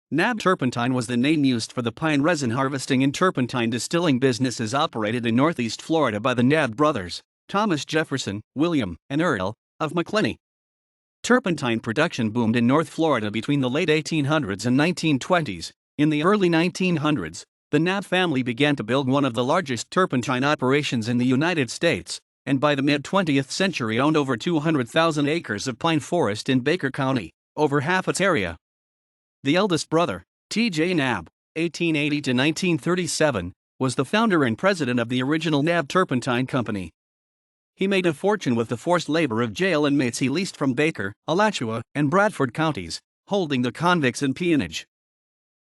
Knabb Turpentine was the name used for the pine resin harvesting and turpentine distilling businesses operated in northeast Florida by the Knabb brothers, Thomas Jefferson, Wiliam, and Earl, of Macclenny. Turpentine production boomed in North Florida between the late 1800s and 1920s. In the early 1900s, the Knabb family began to build one of the largest turpentine operations in the United States, and by the mid-20th century owned over 200,000 acres of pine forest in Baker County, over half its area. The eldest brother, T.J. Knabb, 1880 to 1937, was the founder and president of the original Knabb Turpentine Company. He made a fortune with the forced labor of jail inmates he leased from Baker, Alachua, and Bradford counties, holding the convicts in Peonage.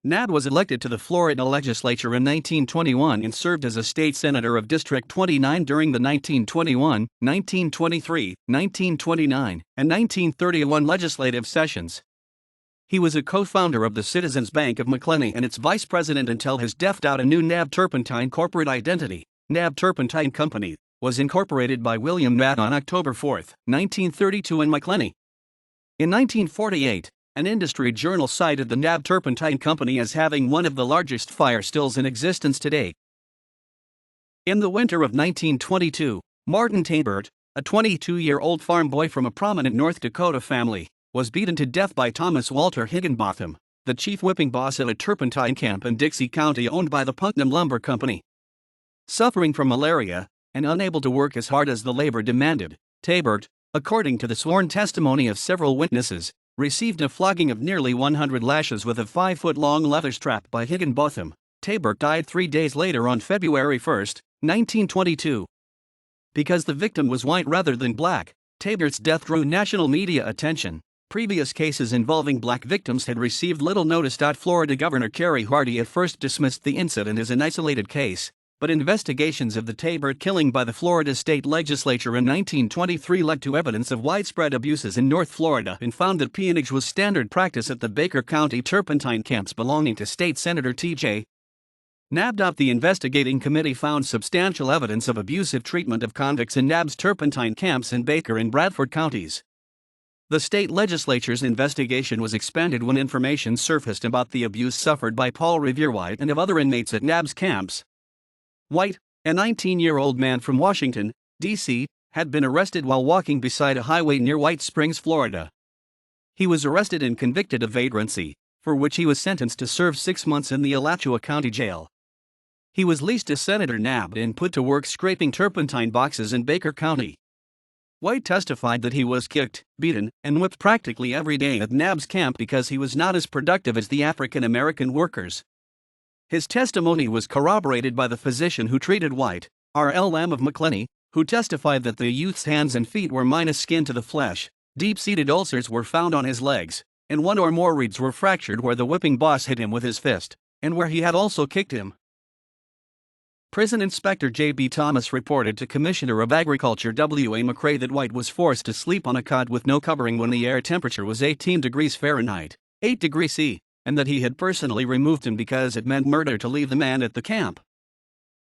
Knabb was elected to the Florida Legislature in 1921 and served as a state senator of District 29 during the 1921, 1923, 1929, and 1931 legislative sessions. He was a co-founder of the Citizens Bank of Macclenny and its vice president until his death. A new Knabb Turpentine corporate identity, Knabb Turpentine Company, was incorporated by Wiliam Knabb on October 4, 1932 in Macclenny. In 1948, an industry journal cited the Knabb Turpentine Company as having one of the largest fire stills in existence today. In the winter of 1922, Martin Tabert, a 22-year-old farm boy from a prominent North Dakota family, was beaten to death by Thomas Walter Higginbotham, the chief whipping boss at a turpentine camp in Dixie County owned by the Putnam Lumber Company. Suffering from malaria, and unable to work as hard as the labor demanded, Tabert, according to the sworn testimony of several witnesses, received a flogging of nearly 100 lashes with a 5-foot-long leather strap by Higginbotham. Tabert died 3 days later on February 1, 1922. Because the victim was white rather than black, Tabert's death drew national media attention. Previous cases involving black victims had received little notice. Florida Governor Kerry Hardy at first dismissed the incident as an isolated case, but investigations of the Tabert killing by the Florida State Legislature in 1923 led to evidence of widespread abuses in North Florida and found that peonage was standard practice at the Baker County turpentine camps belonging to State Senator T.J. Knabb. The investigating committee found substantial evidence of abusive treatment of convicts in Knabb's turpentine camps in Baker and Bradford counties. The state legislature's investigation was expanded when information surfaced about the abuse suffered by Paul Revere White and of other inmates at Knabb's camps. White, a 19-year-old man from Washington, D.C., had been arrested while walking beside a highway near White Springs, Florida. He was arrested and convicted of vagrancy, for which he was sentenced to serve 6 months in the Alachua County Jail. He was leased to Senator Knabb and put to work scraping turpentine boxes in Baker County. White testified that he was kicked, beaten, and whipped practically every day at Knabb's camp because he was not as productive as the African-American workers. His testimony was corroborated by the physician who treated White, R.L. Lamb of Macclenny, who testified that the youth's hands and feet were minus skin to the flesh, deep-seated ulcers were found on his legs, and one or more ribs were fractured where the whipping boss hit him with his fist, and where he had also kicked him. Prison Inspector J.B. Thomas reported to Commissioner of Agriculture W.A. McRae that White was forced to sleep on a cot with no covering when the air temperature was 18 degrees Fahrenheit, 8 degrees C, and that he had personally removed him because it meant murder to leave the man at the camp.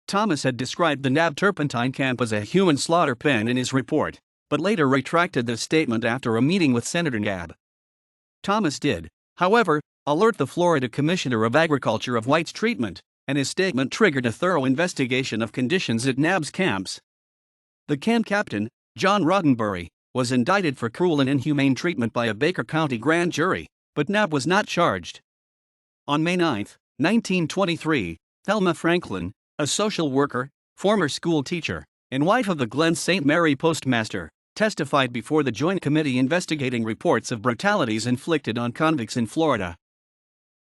Thomas had described the Knabb Turpentine camp as a human slaughter pen in his report, but later retracted this statement after a meeting with Senator Knabb. Thomas did, however, alert the Florida Commissioner of Agriculture of White's treatment, and his statement triggered a thorough investigation of conditions at Knabb's camps. The camp captain, John Roddenberry, was indicted for cruel and inhumane treatment by a Baker County grand jury, but Knabb was not charged. On May 9, 1923, Thelma Franklin, a social worker, former school teacher, and wife of the Glen St. Mary postmaster, testified before the Joint Committee investigating reports of brutalities inflicted on convicts in Florida.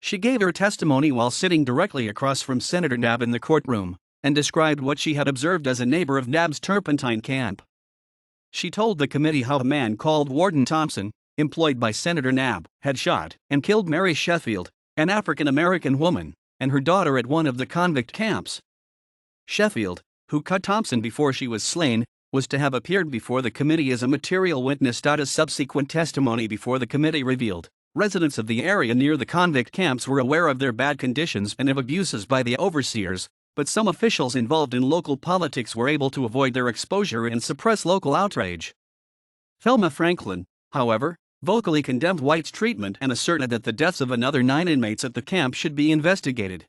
She gave her testimony while sitting directly across from Senator Knabb in the courtroom, and described what she had observed as a neighbor of Knabb's turpentine camp. She told the committee how a man called Warden Thompson, employed by Senator Knabb, had shot and killed Mary Sheffield, an African-American woman, and her daughter at one of the convict camps. Sheffield, who cut Thompson before she was slain, was to have appeared before the committee as a material witness. As subsequent testimony before the committee revealed, residents of the area near the convict camps were aware of their bad conditions and of abuses by the overseers, but some officials involved in local politics were able to avoid their exposure and suppress local outrage. Thelma Franklin, however, vocally condemned White's treatment and asserted that the deaths of another 9 inmates at the camp should be investigated.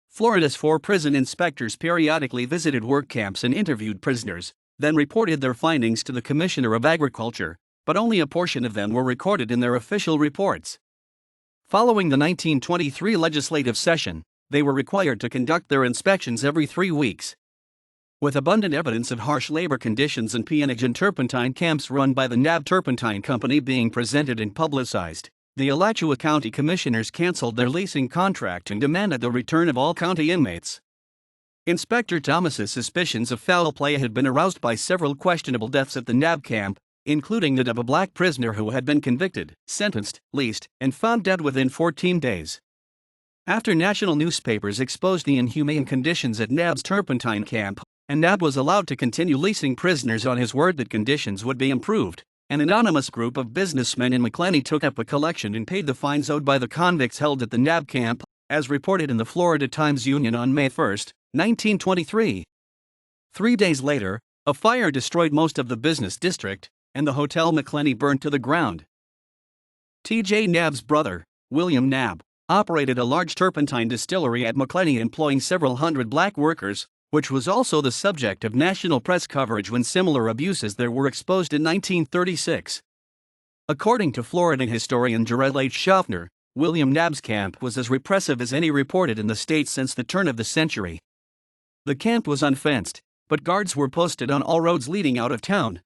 Florida's 4 prison inspectors periodically visited work camps and interviewed prisoners, then reported their findings to the Commissioner of Agriculture, but only a portion of them were recorded in their official reports. Following the 1923 legislative session, they were required to conduct their inspections every 3 weeks. With abundant evidence of harsh labor conditions in Peonage and Turpentine camps run by the Knabb Turpentine Company being presented and publicized, the Alachua County Commissioners canceled their leasing contract and demanded the return of all county inmates. Inspector Thomas's suspicions of foul play had been aroused by several questionable deaths at the Knabb camp, including that of a black prisoner who had been convicted, sentenced, leased, and found dead within 14 days. After national newspapers exposed the inhumane conditions at Knabb's Turpentine camp, and Knabb was allowed to continue leasing prisoners on his word that conditions would be improved, an anonymous group of businessmen in Macclenny took up a collection and paid the fines owed by the convicts held at the Knabb camp, as reported in the Florida Times-Union on May 1, 1923. 3 days later, a fire destroyed most of the business district, and the Hotel Macclenny burned to the ground. T.J. Knabb's brother, Wiliam Knabb, operated a large turpentine distillery at Macclenny employing several hundred black workers, which was also the subject of national press coverage when similar abuses there were exposed in 1936. According to Florida historian Jarrell H. Schaffner, Wiliam Knabb's camp was as repressive as any reported in the state since the turn of the century. The camp was unfenced, but guards were posted on all roads leading out of town.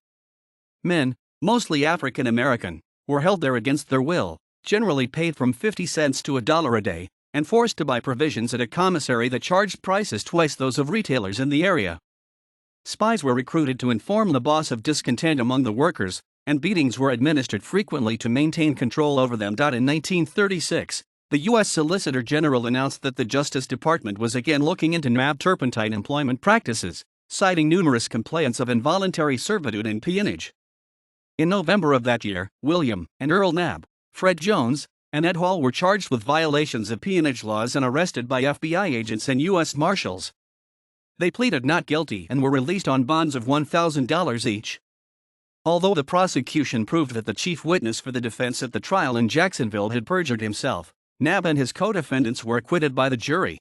Men, mostly African American, were held there against their will, generally paid from 50 cents to $1 a day, and forced to buy provisions at a commissary that charged prices twice those of retailers in the area. Spies were recruited to inform the boss of discontent among the workers, and beatings were administered frequently to maintain control over them. In 1936, the U.S. Solicitor General announced that the Justice Department was again looking into Knabb Turpentine employment practices, citing numerous complaints of involuntary servitude in peonage. In November of that year, William and Earl Knabb, Fred Jones, and Ed Hall were charged with violations of peonage laws and arrested by FBI agents and U.S. Marshals. They pleaded not guilty and were released on bonds of $1,000 each. Although the prosecution proved that the chief witness for the defense at the trial in Jacksonville had perjured himself, Knabb and his co-defendants were acquitted by the jury.